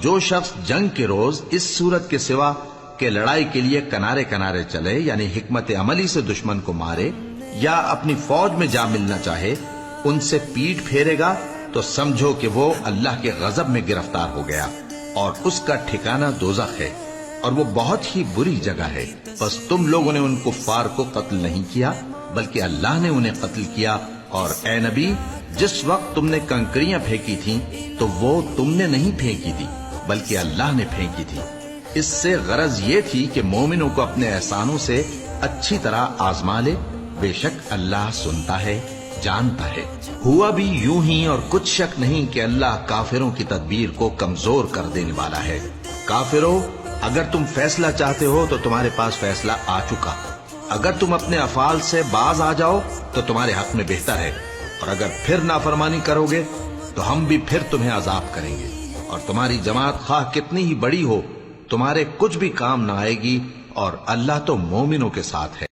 جو شخص جنگ کے روز اس صورت کے سوا کہ لڑائی کے لیے کنارے کنارے چلے، یعنی حکمت عملی سے دشمن کو مارے یا اپنی فوج میں جا ملنا چاہے، ان سے پیٹ پھیرے گا تو سمجھو کہ وہ اللہ کے غضب میں گرفتار ہو گیا اور اس کا ٹھکانہ دوزخ ہے، اور وہ بہت ہی بری جگہ ہے۔ بس تم لوگوں نے ان کفار کو قتل نہیں کیا بلکہ اللہ نے انہیں قتل کیا، اور اے نبی، جس وقت تم نے کنکریاں پھینکی تھیں تو وہ تم نے نہیں پھینکی تھی بلکہ اللہ نے پھینکی تھی۔ اس سے غرض یہ تھی کہ مومنوں کو اپنے احسانوں سے اچھی طرح آزما لے، بے شک اللہ سنتا ہے، جانتا ہے۔ ہوا بھی یوں ہی، اور کچھ شک نہیں کہ اللہ کافروں کی تدبیر کو کمزور کر دینے والا ہے۔ کافروں، اگر تم فیصلہ چاہتے ہو تو تمہارے پاس فیصلہ آ چکا، اگر تم اپنے افعال سے باز آ جاؤ تو تمہارے حق میں بہتر ہے، اور اگر پھر نافرمانی کرو گے تو ہم بھی پھر تمہیں عذاب کریں گے، اور تمہاری جماعت خواہ کتنی ہی بڑی ہو تمہارے کچھ بھی کام نہ آئے گی، اور اللہ تو مومنوں کے ساتھ ہے۔